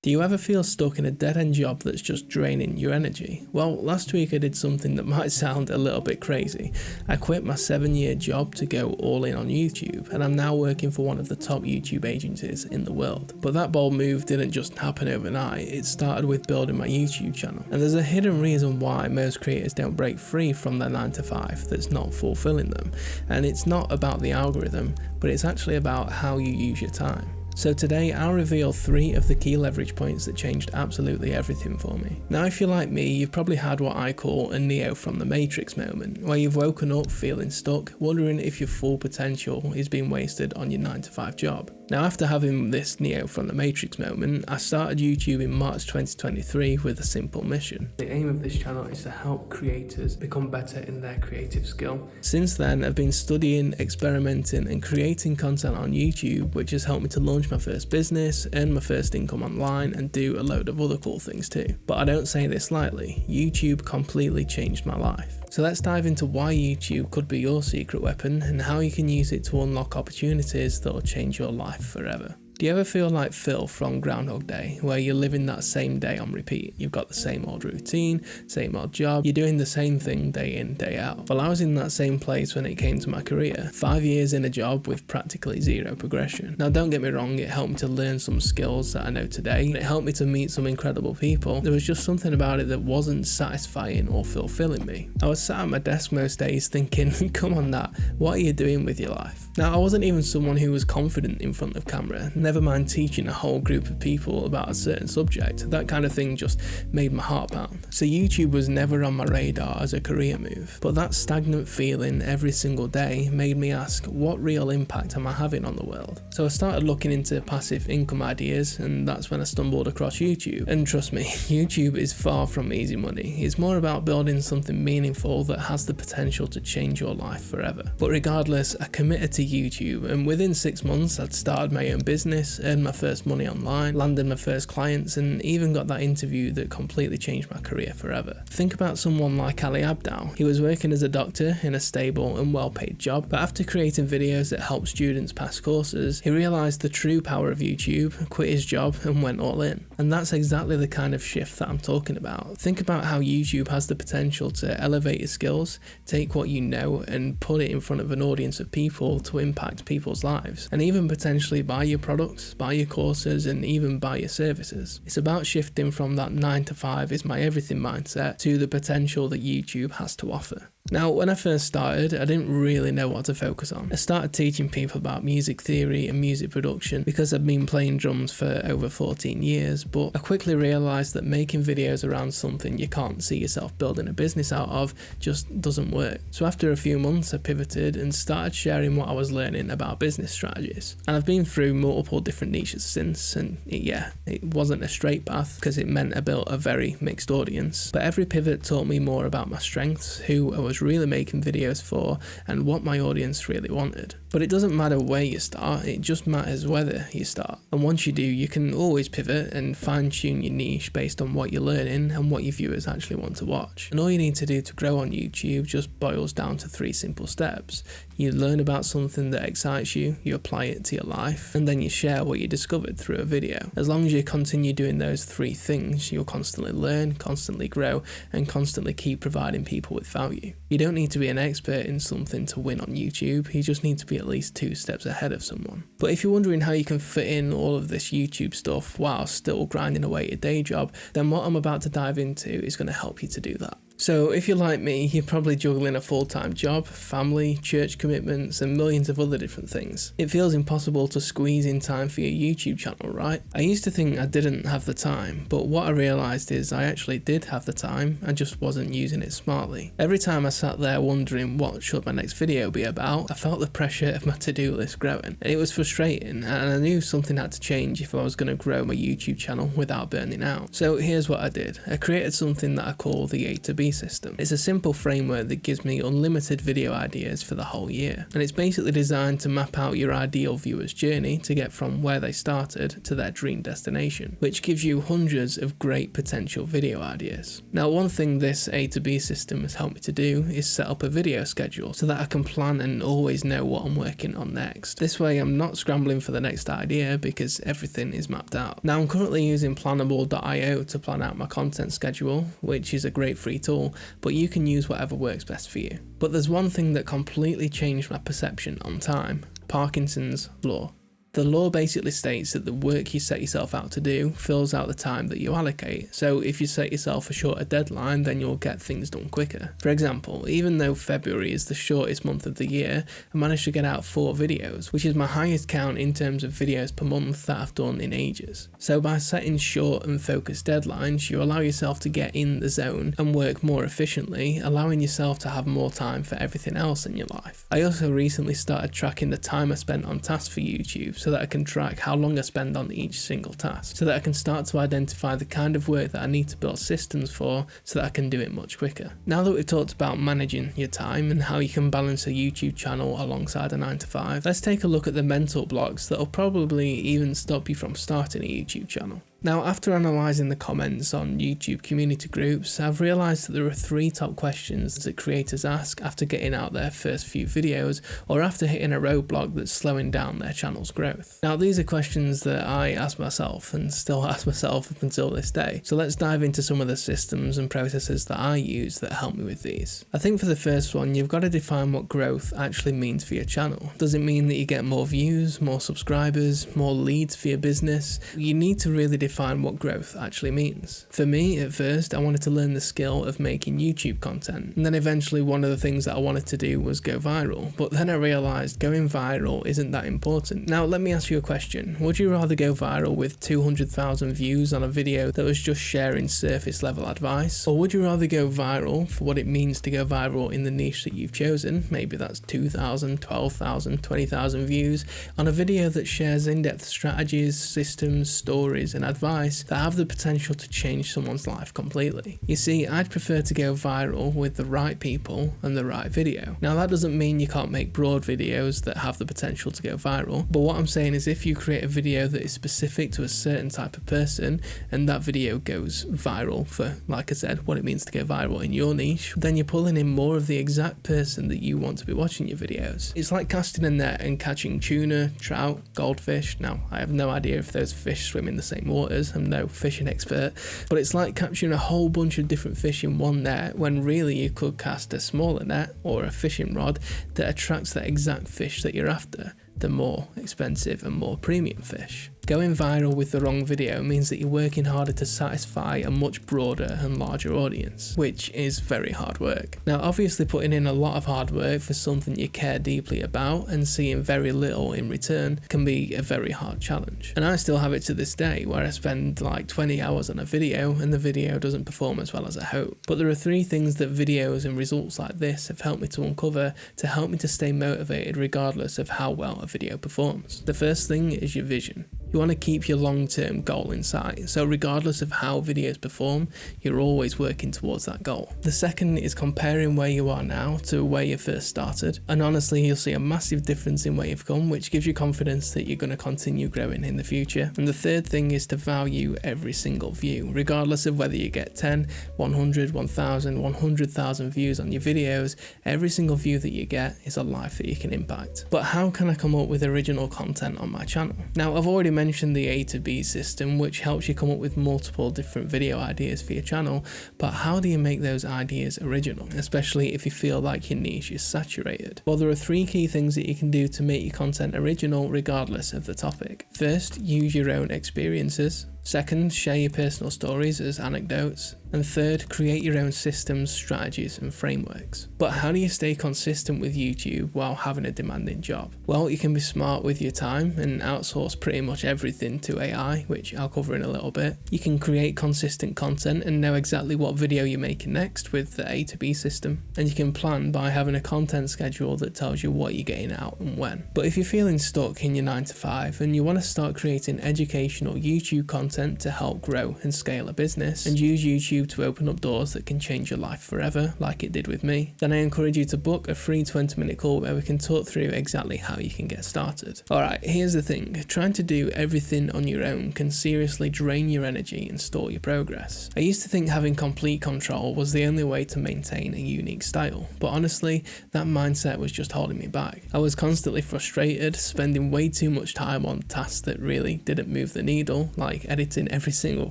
Do you ever feel stuck in a dead-end job that's just draining your energy? Well, last week I did something that might sound a little bit crazy. I quit my 7-year job to go all in on YouTube, and I'm now working for one of the top YouTube agencies in the world. But that bold move didn't just happen overnight, it started with building my YouTube channel. And there's a hidden reason why most creators don't break free from their 9 to 5 that's not fulfilling them. And it's not about the algorithm, but it's actually about how you use your time. So today I'll reveal 3 of the key leverage points that changed absolutely everything for me. Now if you're like me, you've probably had what I call a Neo from the Matrix moment, where you've woken up feeling stuck, wondering if your full potential is being wasted on your 9 to 5 job. Now after having this Neo from the Matrix moment, I started YouTube in March 2023 with a simple mission. The aim of this channel is to help creators become better in their creative skill. Since then I've been studying, experimenting and creating content on YouTube, which has helped me to launch my first business, earn my first income online and do a load of other cool things too. But I don't say this lightly, YouTube completely changed my life. So let's dive into why YouTube could be your secret weapon and how you can use it to unlock opportunities that will change your life forever. Do you ever feel like Phil from Groundhog Day, where you're living that same day on repeat? You've got the same old routine, same old job, you're doing the same thing day in, day out. Well, I was in that same place when it came to my career. 5 years in a job with practically zero progression. Now don't get me wrong, it helped me to learn some skills that I know today, and it helped me to meet some incredible people. There was just something about it that wasn't satisfying or fulfilling me. I was sat at my desk most days thinking, come on Nat, what are you doing with your life? Now I wasn't even someone who was confident in front of camera, never mind teaching a whole group of people about a certain subject. That kind of thing just made my heart pound. So YouTube was never on my radar as a career move. But that stagnant feeling every single day made me ask, what real impact am I having on the world? So I started looking into passive income ideas, and that's when I stumbled across YouTube. And trust me, YouTube is far from easy money. It's more about building something meaningful that has the potential to change your life forever. But regardless, I committed to YouTube, and within 6 months I'd started my own business, earned my first money online, landed my first clients, and even got that interview that completely changed my career forever. Think about someone like Ali Abdaal. He was working as a doctor in a stable and well-paid job, but after creating videos that helped students pass courses, he realised the true power of YouTube, quit his job and went all in. And that's exactly the kind of shift that I'm talking about. Think about how YouTube has the potential to elevate your skills, take what you know and put it in front of an audience of people to impact people's lives, and even potentially buy your products, buy your courses and even buy your services. It's about shifting from that 9 to 5 is my everything mindset to the potential that YouTube has to offer. Now, when I first started, I didn't really know what to focus on. I started teaching people about music theory and music production because I'd been playing drums for over 14 years, but I quickly realised that making videos around something you can't see yourself building a business out of just doesn't work. So after a few months, I pivoted and started sharing what I was learning about business strategies. And I've been through multiple different niches since, and it wasn't a straight path because it meant I built a very mixed audience. But every pivot taught me more about my strengths, who I was really making videos for, and what my audience really wanted. But it doesn't matter where you start, it just matters whether you start. And once you do, you can always pivot and fine-tune your niche based on what you're learning and what your viewers actually want to watch. And all you need to do to grow on YouTube just boils down to 3 simple steps. You learn about something that excites you, you apply it to your life, and then you share what you discovered through a video. As long as you continue doing those 3 things, you'll constantly learn, constantly grow, and constantly keep providing people with value. You don't need to be an expert in something to win on YouTube, you just need to be at least 2 steps ahead of someone. But if you're wondering how you can fit in all of this YouTube stuff while still grinding away at your day job, then what I'm about to dive into is going to help you to do that. So if you're like me, you're probably juggling a full-time job, family, church commitments and millions of other different things. It feels impossible to squeeze in time for your YouTube channel, right? I used to think I didn't have the time, but what I realised is I actually did have the time, I just wasn't using it smartly. Every time I sat there wondering what should my next video be about, I felt the pressure of my to-do list growing. It was frustrating, and I knew something had to change if I was going to grow my YouTube channel without burning out. So here's what I did. I created something that I call the A to B A-to-B system. It's a simple framework that gives me unlimited video ideas for the whole year, and it's basically designed to map out your ideal viewer's journey to get from where they started to their dream destination, which gives you hundreds of great potential video ideas. Now, one thing this A-to-B system has helped me to do is set up a video schedule so that I can plan and always know what I'm working on next. This way I'm not scrambling for the next idea because everything is mapped out. Now, I'm currently using Planable.io to plan out my content schedule, which is a great free tool, but you can use whatever works best for you. But there's one thing that completely changed my perception on time: Parkinson's law. The law basically states that the work you set yourself out to do fills out the time that you allocate, so if you set yourself a shorter deadline, then you'll get things done quicker. For example, even though February is the shortest month of the year, I managed to get out 4 videos, which is my highest count in terms of videos per month that I've done in ages. So by setting short and focused deadlines, you allow yourself to get in the zone and work more efficiently, allowing yourself to have more time for everything else in your life. I also recently started tracking the time I spent on tasks for YouTube, so that I can track how long I spend on each single task, so that I can start to identify the kind of work that I need to build systems for so that I can do it much quicker. Now that we've talked about managing your time and how you can balance a YouTube channel alongside a 9 to 5, let's take a look at the mental blocks that will probably even stop you from starting a YouTube channel. Now, after analysing the comments on YouTube community groups, I've realised that there are 3 top questions that creators ask after getting out their first few videos or after hitting a roadblock that's slowing down their channel's growth. Now, these are questions that I ask myself and still ask myself up until this day. So let's dive into some of the systems and processes that I use that help me with these. I think for the first one, you've got to define what growth actually means for your channel. Does it mean that you get more views, more subscribers, more leads for your business? You need to really define what growth actually means. For me, at first, I wanted to learn the skill of making YouTube content, and then eventually one of the things that I wanted to do was go viral, but then I realised going viral isn't that important. Now, let me ask you a question. Would you rather go viral with 200,000 views on a video that was just sharing surface level advice, or would you rather go viral for what it means to go viral in the niche that you've chosen? Maybe that's 2,000, 12,000, 20,000 views on a video that shares in-depth strategies, systems, stories, and advice that have the potential to change someone's life completely. You see, I'd prefer to go viral with the right people and the right video. Now, that doesn't mean you can't make broad videos that have the potential to go viral, but what I'm saying is if you create a video that is specific to a certain type of person and that video goes viral for, like I said, what it means to go viral in your niche, then you're pulling in more of the exact person that you want to be watching your videos. It's like casting a net and catching tuna, trout, goldfish. Now, I have no idea if those fish swim in the same waters. I'm no fishing expert, but it's like capturing a whole bunch of different fish in one net when really you could cast a smaller net or a fishing rod that attracts that exact fish that you're after, the more expensive and more premium fish. Going viral with the wrong video means that you're working harder to satisfy a much broader and larger audience, which is very hard work. Now, obviously putting in a lot of hard work for something you care deeply about and seeing very little in return can be a very hard challenge. And I still have it to this day where I spend like 20 hours on a video and the video doesn't perform as well as I hope. But there are 3 things that videos and results like this have helped me to uncover to help me to stay motivated regardless of how well a video performs. The first thing is your vision. You want to keep your long-term goal in sight, so regardless of how videos perform, you're always working towards that goal. The second is comparing where you are now to where you first started, and honestly you'll see a massive difference in where you've come, which gives you confidence that you're going to continue growing in the future. And the third thing is to value every single view, regardless of whether you get 10, 100, 1,000, 100,000 views on your videos. Every single view that you get is a life that you can impact. But how can I come up with original content on my channel? Now, I've already mentioned the A-to-B system, which helps you come up with multiple different video ideas for your channel, but how do you make those ideas original, especially if you feel like your niche is saturated? Well, there are 3 key things that you can do to make your content original regardless of the topic. First, use your own experiences. Second, share your personal stories as anecdotes. And third, create your own systems, strategies and frameworks. But how do you stay consistent with YouTube while having a demanding job? Well, you can be smart with your time and outsource pretty much everything to AI, which I'll cover in a little bit. You can create consistent content and know exactly what video you're making next with the A-to-B system. And you can plan by having a content schedule that tells you what you're getting out and when. But if you're feeling stuck in your 9 to 5 and you want to start creating educational YouTube content content to help grow and scale a business, and use YouTube to open up doors that can change your life forever, like it did with me, then I encourage you to book a free 20-minute call where we can talk through exactly how you can get started. Alright, here's the thing. Trying to do everything on your own can seriously drain your energy and stall your progress. I used to think having complete control was the only way to maintain a unique style, but honestly, that mindset was just holding me back. I was constantly frustrated, spending way too much time on tasks that really didn't move the needle, like editing every single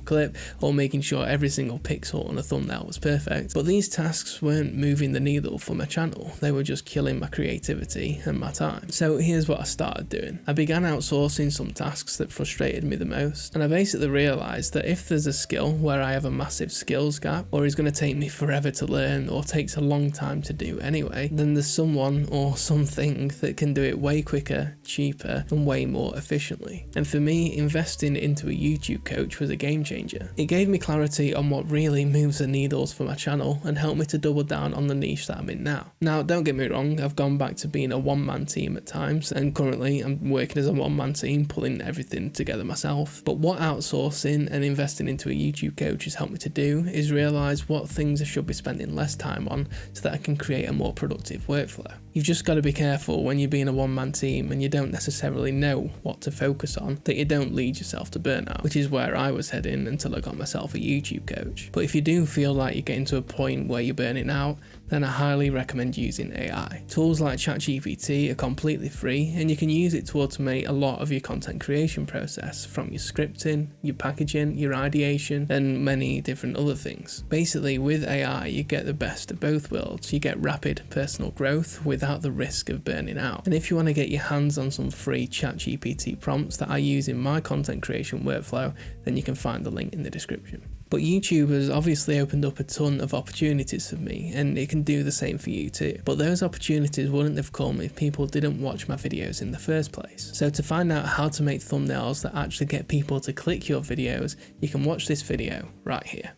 clip or making sure every single pixel on a thumbnail was perfect. But these tasks weren't moving the needle for my channel, they were just killing my creativity and my time. So here's what I started doing. I began outsourcing some tasks that frustrated me the most, and I basically realised that if there's a skill where I have a massive skills gap, or is going to take me forever to learn, or takes a long time to do anyway, then there's someone or something that can do it way quicker, cheaper, and way more efficiently. And for me, investing into a YouTube coach was a game changer. It gave me clarity on what really moves the needles for my channel and helped me to double down on the niche that I'm in now. Now, don't get me wrong, I've gone back to being a one-man team at times, and currently I'm working as a one-man team, pulling everything together myself. But what outsourcing and investing into a YouTube coach has helped me to do is realise what things I should be spending less time on so that I can create a more productive workflow. You've just got to be careful when you're being a one-man team and you don't necessarily know what to focus on, that you don't lead yourself to burnout, which is where I was heading until I got myself a YouTube coach. But if you do feel like you're getting to a point where you're burning out, then I highly recommend using AI. Tools like ChatGPT are completely free, and you can use it to automate a lot of your content creation process, from your scripting, your packaging, your ideation, and many different other things. Basically, with AI, you get the best of both worlds. You get rapid personal growth without the risk of burning out. And if you want to get your hands on some free ChatGPT prompts that I use in my content creation workflow, then you can find the link in the description. But YouTube has obviously opened up a ton of opportunities for me, and it can do the same for you too. But those opportunities wouldn't have come if people didn't watch my videos in the first place. So to find out how to make thumbnails that actually get people to click your videos, you can watch this video right here.